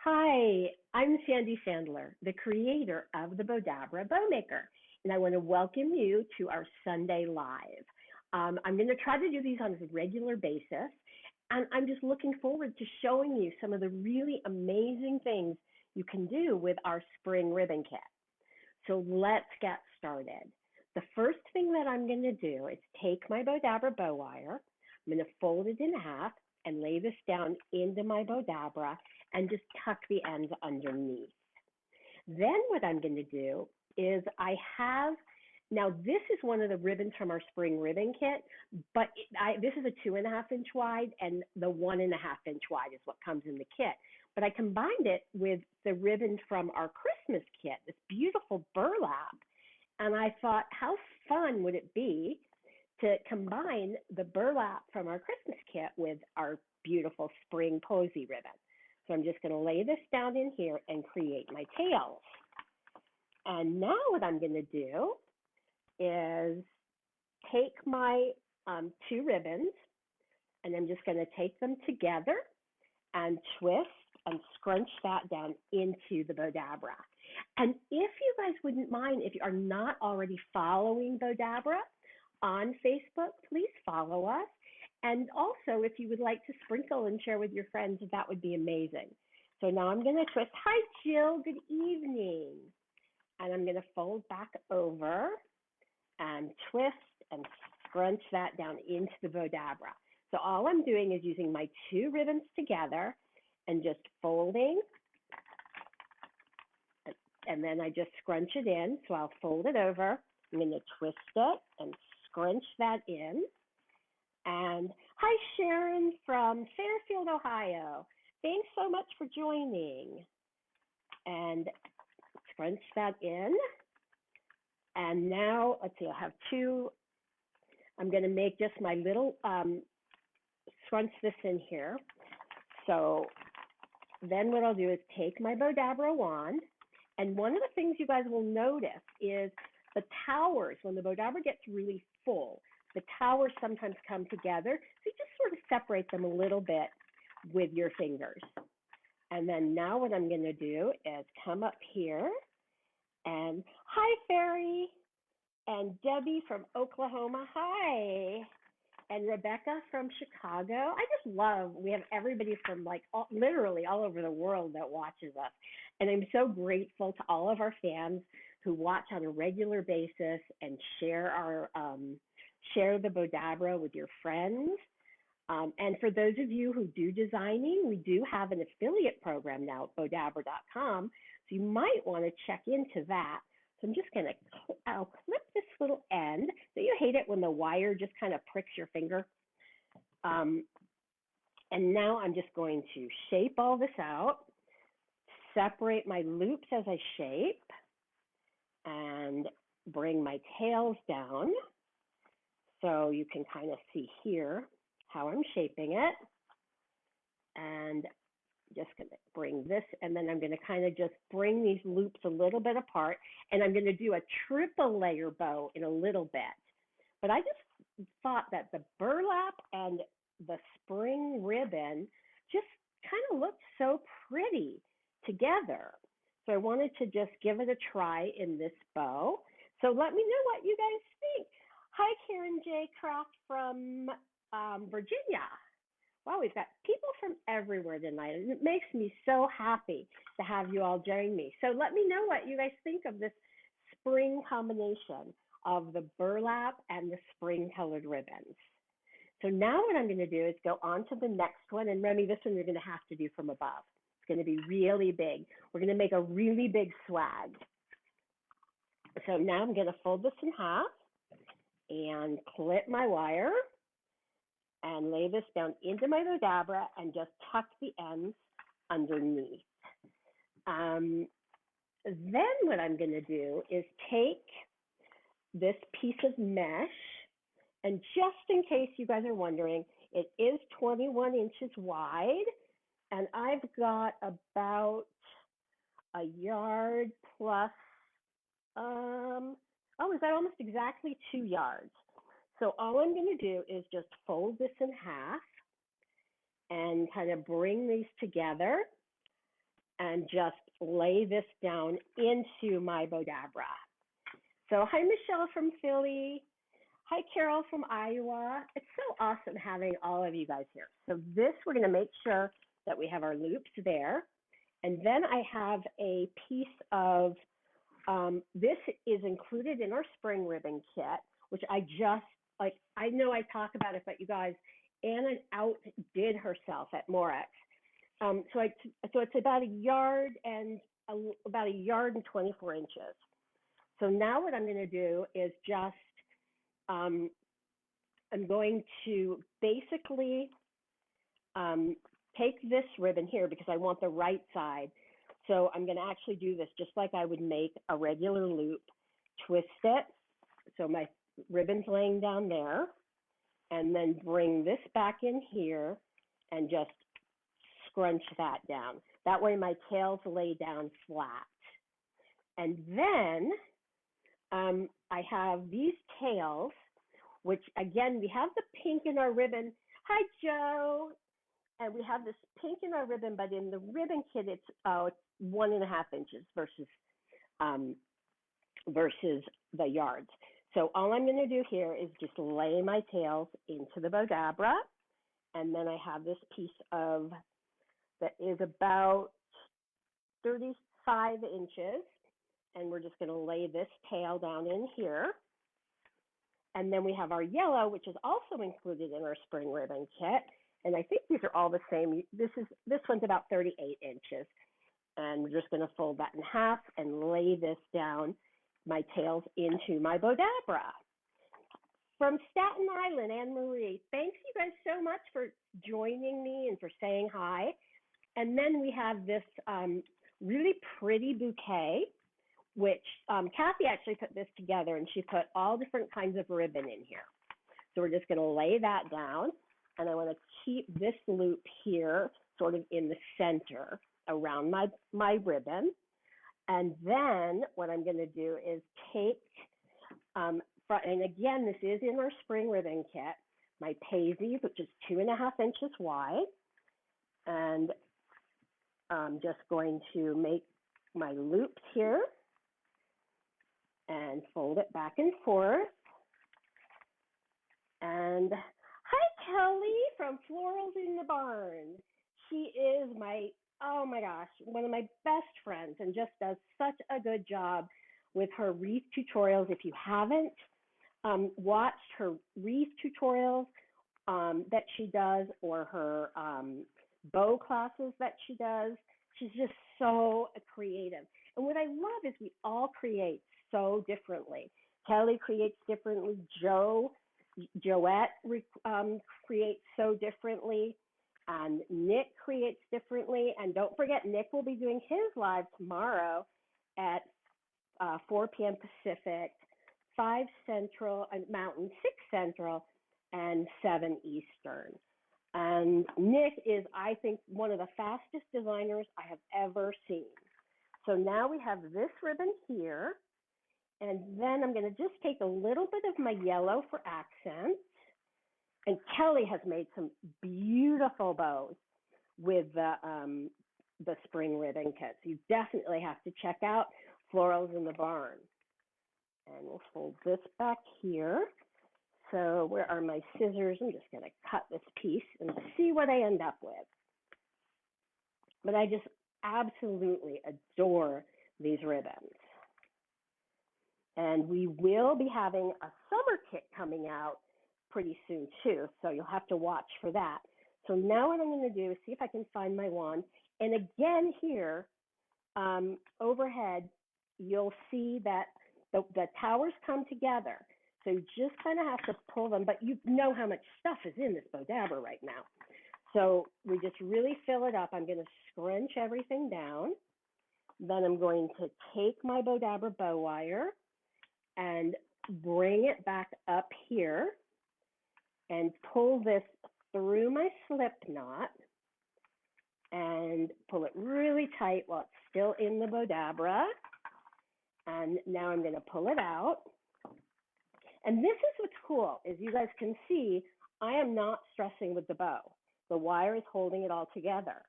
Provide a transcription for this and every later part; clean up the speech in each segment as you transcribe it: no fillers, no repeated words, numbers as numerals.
Hi, I'm Sandy Sandler, the creator of the Bowdabra Bowmaker, and I want to welcome you to our Sunday Live. I'm going to try to do these on a regular basis, and I'm just looking forward to showing you some of the really amazing things you can do with our spring ribbon kit. So let's get started. The first thing that I'm going to do is take my Bowdabra bow wire. I'm going to fold it in half and lay this down into my Bowdabra and just tuck the ends underneath. Then what I'm going to do is now this is one of the ribbons from our spring ribbon kit, but this is a 2.5 inch wide, and the 1.5 inch wide is what comes in the kit. But I combined it with the ribbon from our Christmas kit, this beautiful burlap. And I thought, how fun would it be to combine the burlap from our Christmas kit with our beautiful spring posy ribbon. So I'm just going to lay this down in here and create my tails. And now what I'm going to do is take my two ribbons, and I'm just going to take them together and twist and scrunch that down into the Bowdabra. And if you guys wouldn't mind, if you are not already following Bowdabra on Facebook, please follow us. And also, if you would like to sprinkle and share with your friends, that would be amazing. So now I'm going to twist. Hi, Jill. Good evening. And I'm going to fold back over and twist and scrunch that down into the Bowdabra. So all I'm doing is using my two ribbons together and just folding. And then I just scrunch it in. So I'll fold it over. I'm going to twist it and scrunch that in. And hi, Sharon from Fairfield, Ohio. Thanks so much for joining. And scrunch that in. And now, let's see, I have two. I'm going to make just my little, scrunch this in here. So then what I'll do is take my Bowdabra wand. And one of the things you guys will notice is the towers, when the Bowdabra gets really full, the towers sometimes come together. So you just sort of separate them a little bit with your fingers. And then now what I'm going to do is come up here and hi, Ferry, and Debbie from Oklahoma. Hi. And Rebecca from Chicago. I just love, we have everybody from literally all over the world that watches us. And I'm so grateful to all of our fans who watch on a regular basis and share the Bowdabra with your friends. And for those of you who do designing, we do have an affiliate program now at Bowdabra.com. So you might want to check into that. So I'm just going to, I'll clip this little end. So you hate it when the wire just kind of pricks your finger. And now I'm just going to shape all this out, separate my loops as I shape, and bring my tails down. So you can kind of see here how I'm shaping it. And just going to bring this, and then I'm going to kind of just bring these loops a little bit apart, and I'm going to do a triple layer bow in a little bit. But I just thought that the burlap and the spring ribbon just kind of looked so pretty together. So I wanted to just give it a try in this bow. So let me know what you guys think. Hi, Karen J. Croft from Virginia. Wow, we've got people from everywhere tonight, and it makes me so happy to have you all join me. So let me know what you guys think of this spring combination of the burlap and the spring colored ribbons. So now what I'm going to do is go on to the next one, and Remy, this one you're going to have to do from above. It's going to be really big. We're going to make a really big swag. So now I'm going to fold this in half and clip my wire and lay this down into my Bowdabra and just tuck the ends underneath. Then what I'm going to do is take this piece of mesh, and just in case you guys are wondering, it is 21 inches wide, and I've got about a yard plus, is that almost exactly 2 yards? So all I'm going to do is just fold this in half and kind of bring these together and just lay this down into my Bowdabra. So hi, Michelle from Philly. Hi, Carol from Iowa. It's so awesome having all of you guys here. So this, we're going to make sure that we have our loops there. And then I have a piece of, this is included in our spring ribbon kit, which I just, like, I know I talk about it, but you guys, Anna outdid herself at Morex. So it's about a yard and 24 inches. So now what I'm going to do is just, I'm going to basically take this ribbon here because I want the right side. So I'm going to actually do this just like I would make a regular loop, twist it. So my ribbon's laying down there, and then bring this back in here and just scrunch that down. That way my tails lay down flat. And then I have these tails, which again, we have the pink in our ribbon. Hi, Joe. And we have this pink in our ribbon, but in the ribbon kit, it's 1.5 inches versus the yards. So all I'm going to do here is just lay my tails into the Bowdabra, and then I have this piece of that is about 35 inches, and we're just going to lay this tail down in here. And then we have our yellow, which is also included in our spring ribbon kit. And I think these are all the same. This one's about 38 inches. And we're just going to fold that in half and lay this down, my tails, into my Bowdabra. From Staten Island, Anne Marie, thanks you guys so much for joining me and for saying hi. And then we have this really pretty bouquet, which Kathy actually put this together, and she put all different kinds of ribbon in here. So we're just going to lay that down. And I want to keep this loop here sort of in the center around my ribbon. And then what I'm going to do is take, and again, this is in our spring ribbon kit, my Paisley, which is 2.5 inches wide. And I'm just going to make my loops here and fold it back and forth. And hi, Kelly from Florals in the Barn. She is oh my gosh, one of my best friends, and just does such a good job with her wreath tutorials. If you haven't watched her wreath tutorials that she does, or her bow classes that she does, she's just so creative. And what I love is we all create so differently. Kelly creates differently. Joette creates so differently, and Nick creates differently. And don't forget, Nick will be doing his live tomorrow at 4 p.m. Pacific, 5 Central, Mountain, 6 Central, and 7 Eastern. And Nick is, I think, one of the fastest designers I have ever seen. So now we have this ribbon here. And then I'm going to just take a little bit of my yellow for accent. And Kelly has made some beautiful bows with the spring ribbon kit. So you definitely have to check out Florals in the Barn. And we'll fold this back here. So where are my scissors? I'm just going to cut this piece and see what I end up with. But I just absolutely adore these ribbons. And we will be having a summer kit coming out pretty soon too, so you'll have to watch for that. So now what I'm going to do is see if I can find my wand. And again here, overhead, you'll see that the towers come together. So you just kind of have to pull them, but you know how much stuff is in this Bowdabra right now. So we just really fill it up. I'm going to scrunch everything down. Then I'm going to take my Bowdabra bow wire and bring it back up here and pull this through my slip knot and pull it really tight while it's still in the Bowdabra. And now I'm going to pull it out. And this is what's cool, is you guys can see I am not stressing with the bow. The wire is holding it all together.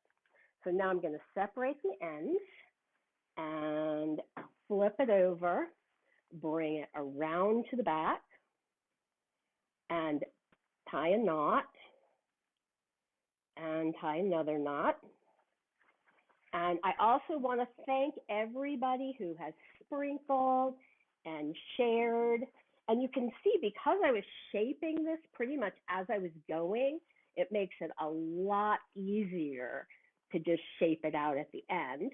So now I'm going to separate the ends and flip it over, bring it around to the back, and tie a knot, and tie another knot. And I also want to thank everybody who has sprinkled and shared. And you can see, because I was shaping this pretty much as I was going, it makes it a lot easier to just shape it out at the end.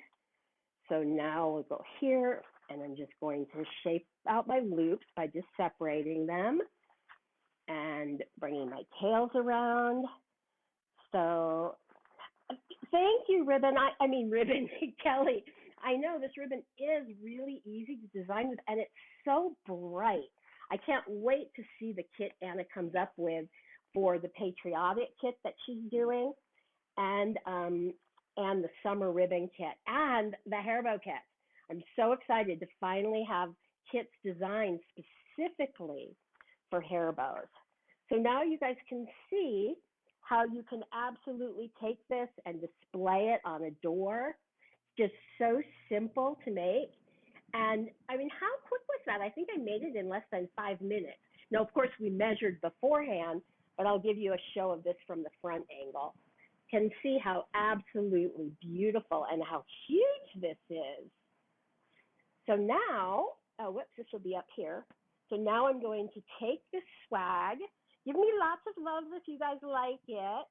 So now we'll go here, and I'm just going to shape out my loops by just separating them and bringing my tails around. So thank you, ribbon. I mean ribbon, Kelly. I know this ribbon is really easy to design with, and it's so bright. I can't wait to see the kit Anna comes up with for the patriotic kit that she's doing, and the summer ribbon kit, and the hair bow kit. I'm so excited to finally have kits designed specifically for hair bows. So now you guys can see how you can absolutely take this and display it on a door. Just so simple to make. And I mean, how quick was that? I think I made it in less than 5 minutes. Now, of course, we measured beforehand, but I'll give you a show of this from the front angle. Can see how absolutely beautiful and how huge this is. So now, oh, whoops, this will be up here. So now I'm going to take this swag. Give me lots of love if you guys like it.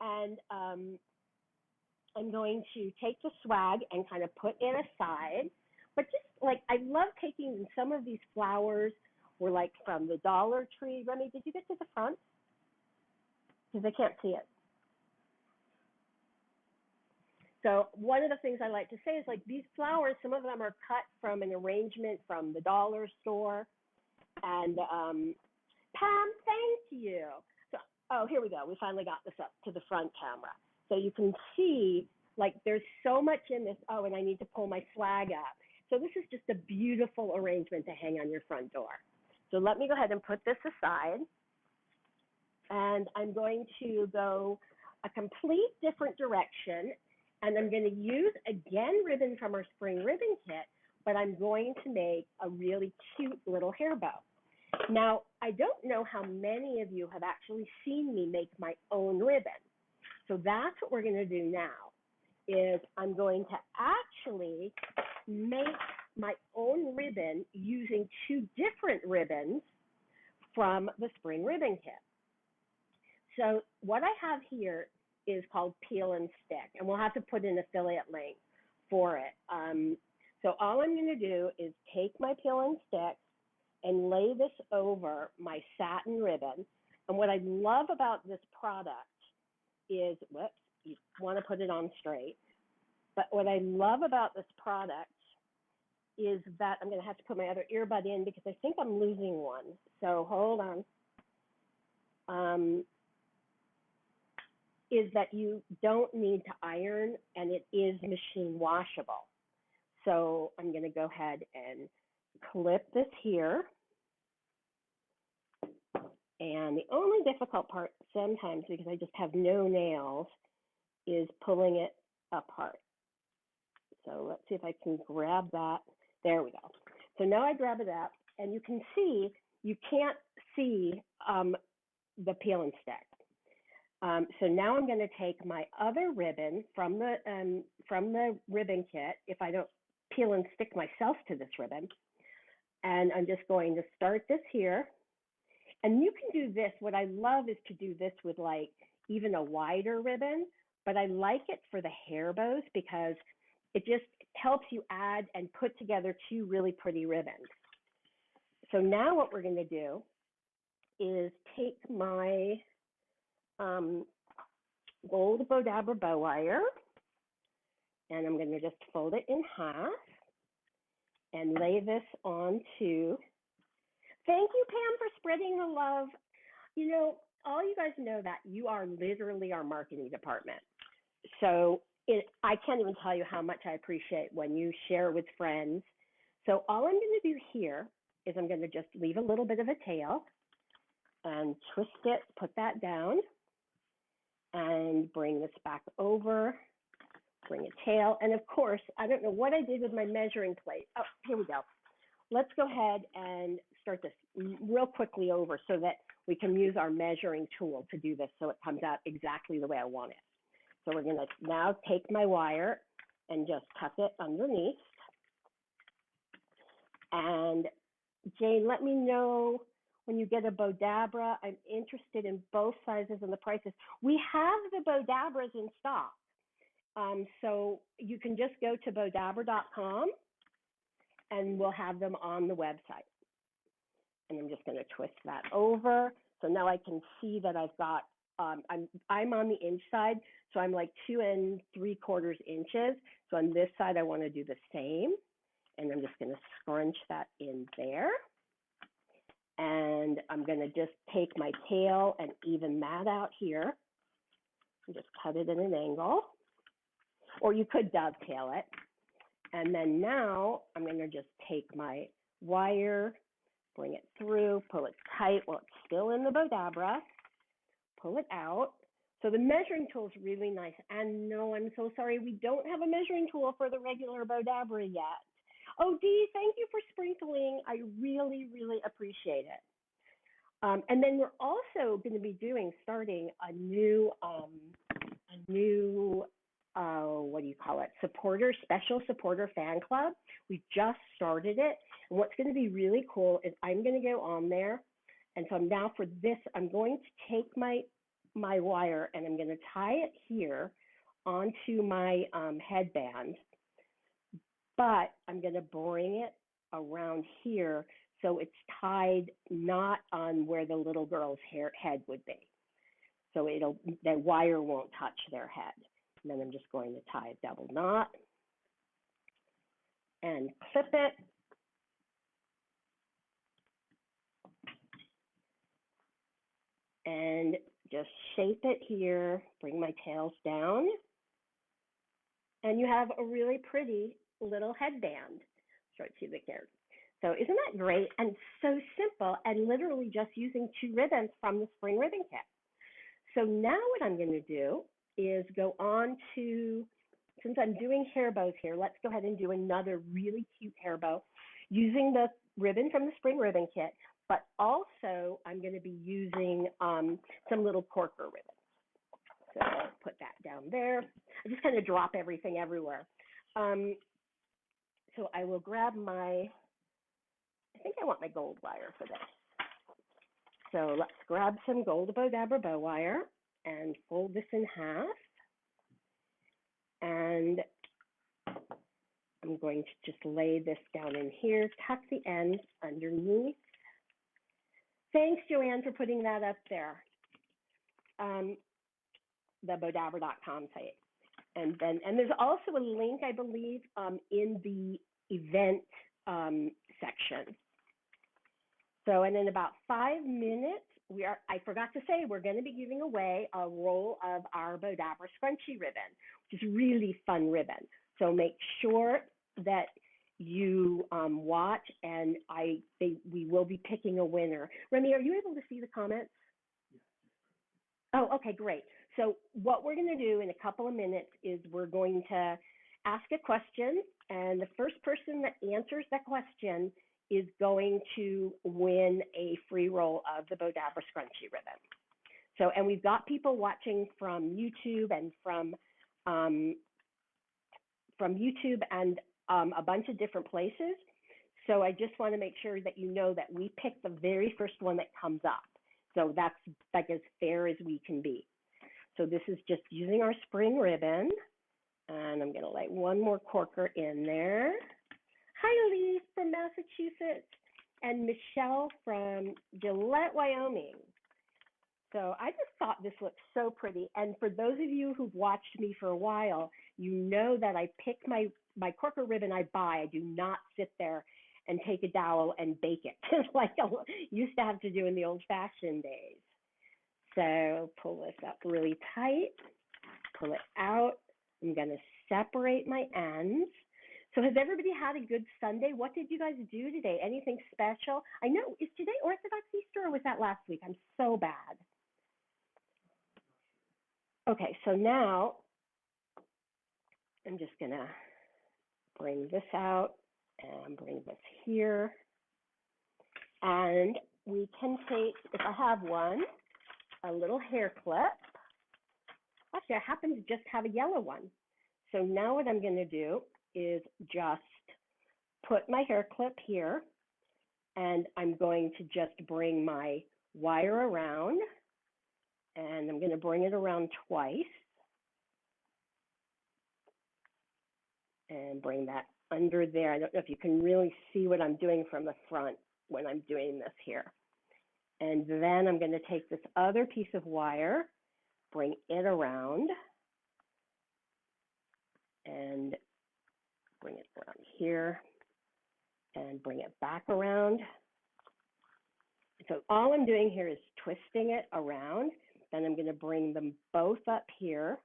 And I'm going to take the swag and kind of put it aside. But just like, I love taking some of these flowers were like from the Dollar Tree. Remy, did you get to the front? Because I can't see it. So one of the things I like to say is like these flowers, some of them are cut from an arrangement from the dollar store. And Pam, thank you. So, oh, here we go. We finally got this up to the front camera. So you can see like there's so much in this. Oh, and I need to pull my swag up. So this is just a beautiful arrangement to hang on your front door. So let me go ahead and put this aside. And I'm going to go a complete different direction. And I'm going to use, again, ribbon from our spring ribbon kit, but I'm going to make a really cute little hair bow. Now, I don't know how many of you have actually seen me make my own ribbon. So that's what we're going to do now, is I'm going to actually make my own ribbon using 2 different ribbons from the spring ribbon kit. So what I have here is called Peel and Stick, and we'll have to put an affiliate link for it. So all I'm going to do is take my Peel and Stick and lay this over my satin ribbon. And what I love about this product is, whoops, you want to put it on straight. But what I love about this product is that I'm going to have to put my other earbud in because I think I'm losing one. So hold on. Is that you don't need to iron, and it is machine washable. So I'm going to go ahead and clip this here. And the only difficult part sometimes, because I just have no nails, is pulling it apart. So let's see if I can grab that. There we go. So now I grab it up, and you can see, you can't see the Peel and Stick. So now I'm going to take my other ribbon from the ribbon kit, if I don't peel and stick myself to this ribbon, and I'm just going to start this here. And you can do this. What I love is to do this with like even a wider ribbon, but I like it for the hair bows because it just helps you add and put together 2 really pretty ribbons. So now what we're going to do is take my gold Bowdabra bow wire, and I'm going to just fold it in half and lay this onto. Thank you, Pam, for spreading the love. You know, all you guys know that you are literally our marketing department. So I can't even tell you how much I appreciate when you share with friends. So all I'm going to do here is I'm going to just leave a little bit of a tail and twist it, put that down, and bring this back over bring a tail. And of course, I don't know what I did with my measuring plate. Oh, here we go. Let's go ahead and start this real quickly over so that we can use our measuring tool to do this so it comes out exactly the way I want it. So we're going to now take my wire and just tuck it underneath. And Jane, let me know when you get a Bowdabra. I'm interested in both sizes and the prices. We have the Bowdabras in stock. So you can just go to Bowdabra.com and we'll have them on the website. And I'm just going to twist that over. So now I can see that I've got, I'm on the inch side, so I'm like 2 3/4 inches. So on this side, I want to do the same. And I'm just going to scrunch that in there. And I'm going to just take my tail and even that out here and just cut it at an angle. Or you could dovetail it. And then now I'm going to just take my wire, bring it through, pull it tight while it's still in the Bowdabra, pull it out. So the measuring tool is really nice. And no, I'm so sorry, we don't have a measuring tool for the regular Bowdabra yet. Oh, Dee, thank you for sprinkling. I really, really appreciate it. And then we're also going to be starting a new what do you call it? Special supporter fan club. We just started it. And what's going to be really cool is I'm going to go on there. And so now for this, I'm going to take my wire and I'm going to tie it here onto my headband. But I'm going to bring it around here so it's tied not on where the little girl's head would be. So the wire won't touch their head. And then I'm just going to tie a double knot and clip it. And just shape it here, bring my tails down. And you have a really pretty little headband. Start to the there. So isn't that great? And so simple and literally just using 2 ribbons from the spring ribbon kit. So now what I'm going to do is go on to, since I'm doing hair bows here, let's go ahead and do another really cute hair bow using the ribbon from the spring ribbon kit, but also I'm going to be using some little corker ribbons. So I'll put that down there. I just kind of drop everything everywhere. So I will grab I think I want my gold wire for this. So let's grab some gold Bowdabra bow wire and fold this in half. And I'm going to just lay this down in here, tuck the ends underneath. Thanks, Joanne, for putting that up there. The Bowdabra.com site. And there's also a link, I believe, in the event section. So, and in about 5 minutes, I forgot to say, we're going to be giving away a roll of our Bowdabra scrunchy ribbon, which is really fun ribbon. So make sure that you watch, and we will be picking a winner. Remy, are you able to see the comments? Oh, okay, great. So what we're going to do in a couple of minutes is we're going to ask a question, and the first person that answers that question is going to win a free roll of the Bowdabra scrunchy ribbon. So, and we've got people watching from YouTube and from YouTube and a bunch of different places. So I just want to make sure that you know that we pick the very first one that comes up. So that's like as fair as we can be. So this is just using our spring ribbon, and I'm going to lay one more corker in there. Hi, Lee from Massachusetts, and Michelle from Gillette, Wyoming. So I just thought this looked so pretty. And for those of you who've watched me for a while, you know that I pick my corker ribbon I buy. I do not sit there and take a dowel and bake it like I used to have to do in the old-fashioned days. So pull this up really tight, pull it out. I'm going to separate my ends. So has everybody had a good Sunday? What did you guys do today? Anything special? I know, is today Orthodox Easter or was that last week? I'm so bad. Okay, so now I'm just gonna bring this out and bring this here. And we can take, if I have one, a little hair clip. Actually, I happen to just have a yellow one. So now what I'm gonna do is just put my hair clip here, and I'm going to just bring my wire around, and I'm gonna bring it around twice, and bring that under there. I don't know if you can really see what I'm doing from the front when I'm doing this here. And then I'm going to take this other piece of wire, bring it around, and bring it around here, and bring it back around. So all I'm doing here is twisting it around. Then I'm going to bring them both up here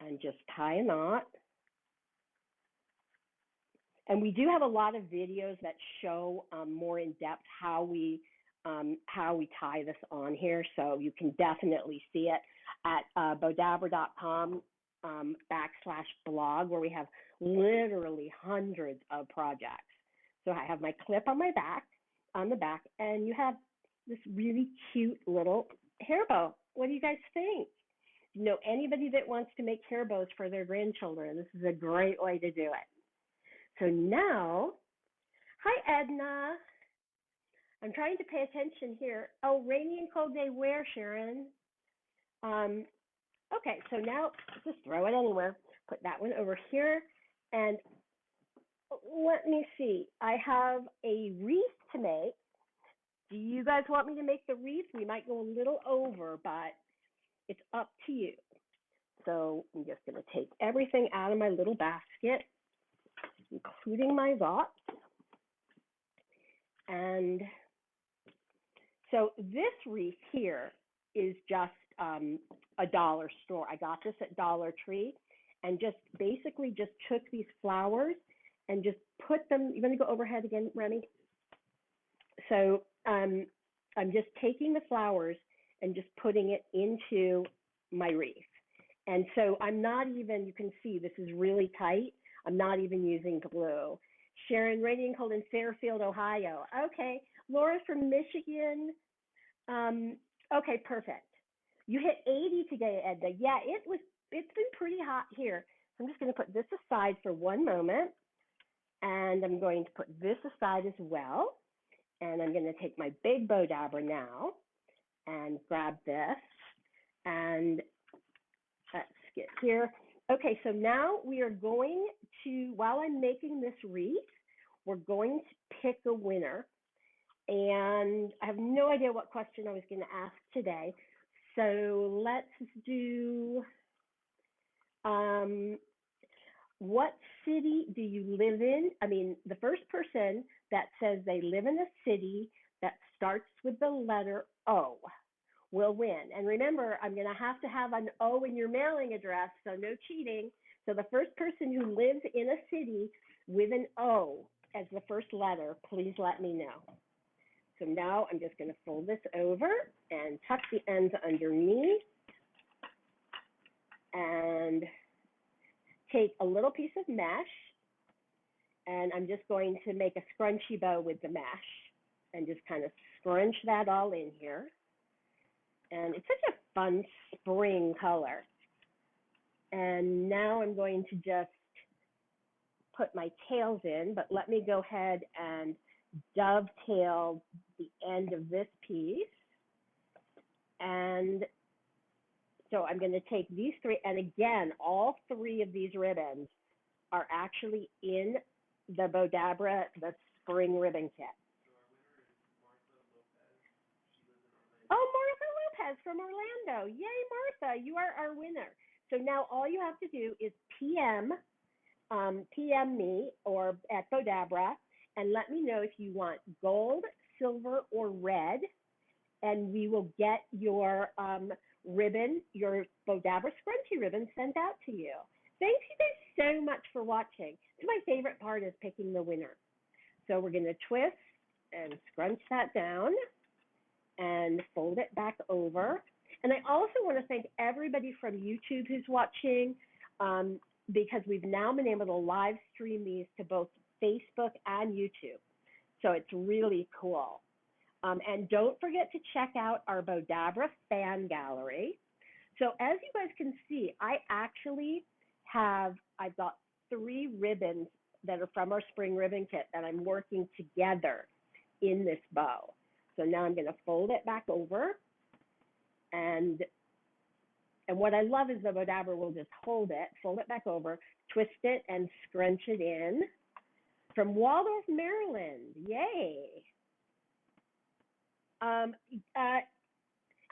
and just tie a knot. And we do have a lot of videos that show more in depth how we tie this on here. So you can definitely see it at bowdabra.com /blog, where we have literally hundreds of projects. So I have my clip on the back, and you have this really cute little hair bow. What do you guys think? You know, anybody that wants to make hair bows for their grandchildren, this is a great way to do it. So now, hi Edna. I'm trying to pay attention here. Oh, rainy and cold day where, Sharon? Okay, so now just throw it anywhere. Put that one over here. And let me see. I have a wreath to make. Do you guys want me to make the wreath? We might go a little over, but it's up to you. So I'm just going to take everything out of my little basket, including my Wreaths. And so this wreath here is just a dollar store. I got this at Dollar Tree, and just basically just took these flowers and just put them. You're going to go overhead again, Remy? So I'm just taking the flowers and just putting it into my wreath. And so I'm not even, you can see this is really tight. I'm not even using glue. Sharon, rainy and cold in Fairfield, Ohio. Okay. Laura from Michigan. Okay, perfect. You hit 80 today, Edna. Yeah, it's been pretty hot here. So I'm just going to put this aside for one moment, and I'm going to put this aside as well. And I'm going to take my big Bowdabra now and grab this, and let's get here. Okay, so now we are going to, while I'm making this wreath, we're going to pick a winner. And I have no idea what question I was going to ask today. So let's do, what city do you live in? I mean, the first person that says they live in a city that starts with the letter O will win. And remember, I'm going to have an O in your mailing address, so no cheating. So the first person who lives in a city with an O as the first letter, please let me know. So now I'm just going to fold this over and tuck the ends underneath and take a little piece of mesh, and I'm just going to make a scrunchy bow with the mesh and just kind of scrunch that all in here. And it's such a fun spring color. And now I'm going to just put my tails in, but let me go ahead and dovetail the end of this piece. And so I'm going to take these three, and again, all three of these ribbons are actually in the Bowdabra, the spring ribbon kit. Oh, Martha Lopez from Orlando. Yay, Martha, you are our winner. So now all you have to do is PM me or at Bowdabra, and let me know if you want gold, silver, or red, and we will get your ribbon, your Bowdabra scrunchy ribbon sent out to you. Thank you guys so much for watching. My favorite part is picking the winner. So we're going to twist and scrunch that down and fold it back over. And I also want to thank everybody from YouTube who's watching. because we've now been able to live stream these to both Facebook and YouTube. So it's really cool. And don't forget to check out our Bowdabra fan gallery. So as you guys can see, I've got 3 ribbons that are from our spring ribbon kit that I'm working together in this bow. So now I'm going to fold it back over, and what I love is the Bowdabra will just hold it, fold it back over, twist it, and scrunch it in. From Waldorf, Maryland, yay!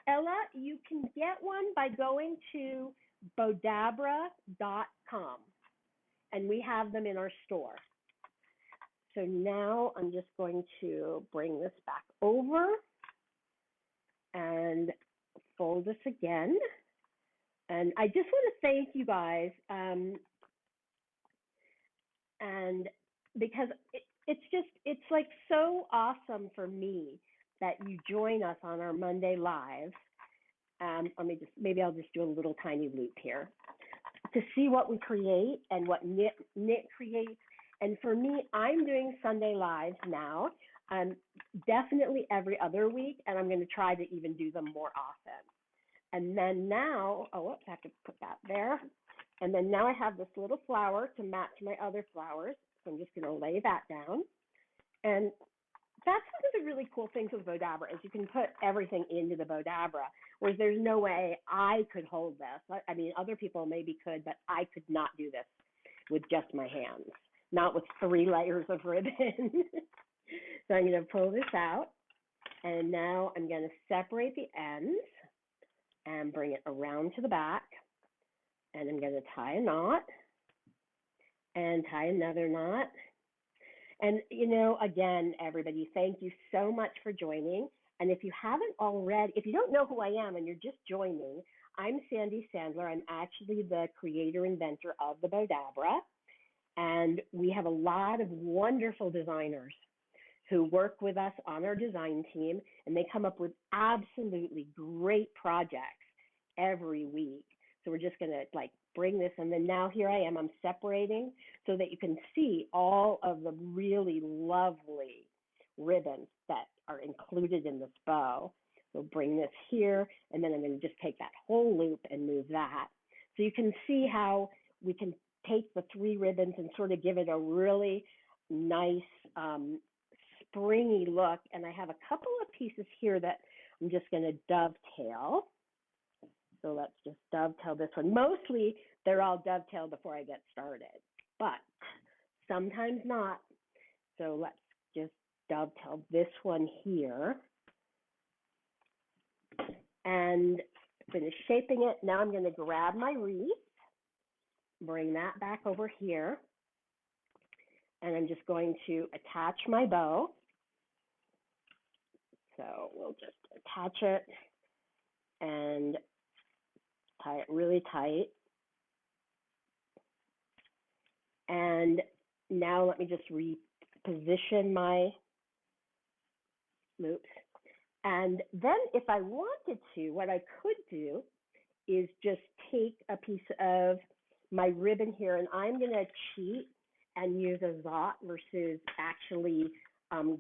Ella, you can get one by going to Bowdabra.com, and we have them in our store. So now I'm just going to bring this back over and fold this again. And I just want to thank you guys, and because it's like so awesome for me that you join us on our Monday lives. Maybe I'll just do a little tiny loop here to see what we create and what Knit creates. And for me, I'm doing Sunday lives now, definitely every other week, and I'm going to try to even do them more often. And then now, I have to put that there. And then now I have this little flower to match my other flowers. So I'm just going to lay that down. And that's one of the really cool things with Bowdabra is you can put everything into the Bowdabra, whereas there's no way I could hold this. I mean, other people maybe could, but I could not do this with just my hands, not with 3 layers of ribbon. So I'm going to pull this out, and now I'm going to separate the ends and bring it around to the back, and I'm going to tie a knot and tie another knot. And, again, everybody, thank you so much for joining. And if you haven't already, if you don't know who I am and you're just joining, I'm Sandy Sandler. I'm actually the creator, inventor of the Bowdabra. And we have a lot of wonderful designers who work with us on our design team, and they come up with absolutely great projects every week. So we're just going to bring this, and then now here I am, I'm separating so that you can see all of the really lovely ribbons that are included in this bow. So bring this here, and then I'm going to just take that whole loop and move that. So you can see how we can take the 3 ribbons and sort of give it a really nice springy look. And I have a couple of pieces here that I'm just going to dovetail. So let's just dovetail this one. Mostly they're all dovetailed before I get started, but sometimes not. So let's just dovetail this one here and finish shaping it. Now I'm going to grab my wreath, bring that back over here, and I'm just going to attach my bow. So we'll just attach it and tie it really tight. And now let me just reposition my loops. And then if I wanted to, what I could do is just take a piece of my ribbon here, and I'm going to cheat and use a zot versus actually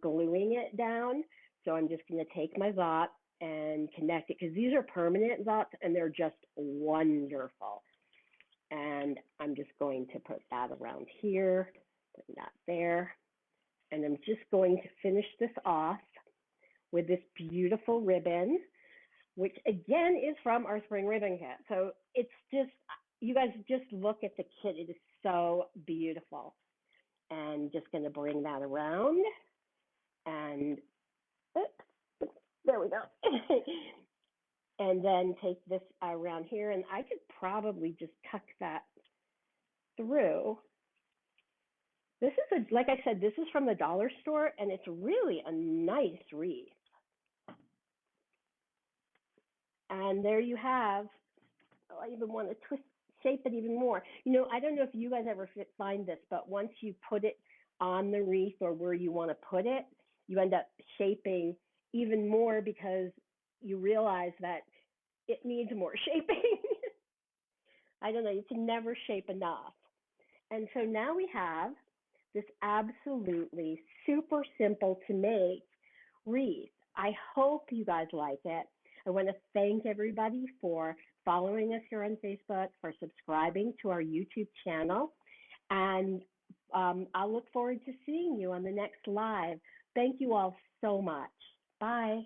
gluing it down. So I'm just going to take my zot and connect it, because these are permanent zots and they're just wonderful. And I'm just going to put that around here, put that there. And I'm just going to finish this off with this beautiful ribbon, which again is from our spring ribbon kit. So it's just, you guys just look at the kit. It is so beautiful. And just going to bring that around, and oops, there we go. And then take this around here, and I could probably just tuck that through. This is like I said, this is from the dollar store, and it's really a nice wreath. And there you have, I even want to shape it even more. I don't know if you guys ever find this, but once you put it on the wreath or where you want to put it, you end up shaping even more because you realize that it needs more shaping. I don't know, you can never shape enough. And so now we have this absolutely super simple to make wreath. I hope you guys like it. I want to thank everybody for following us here on Facebook, for subscribing to our YouTube channel, and I'll look forward to seeing you on the next live. Thank you all so much. Bye.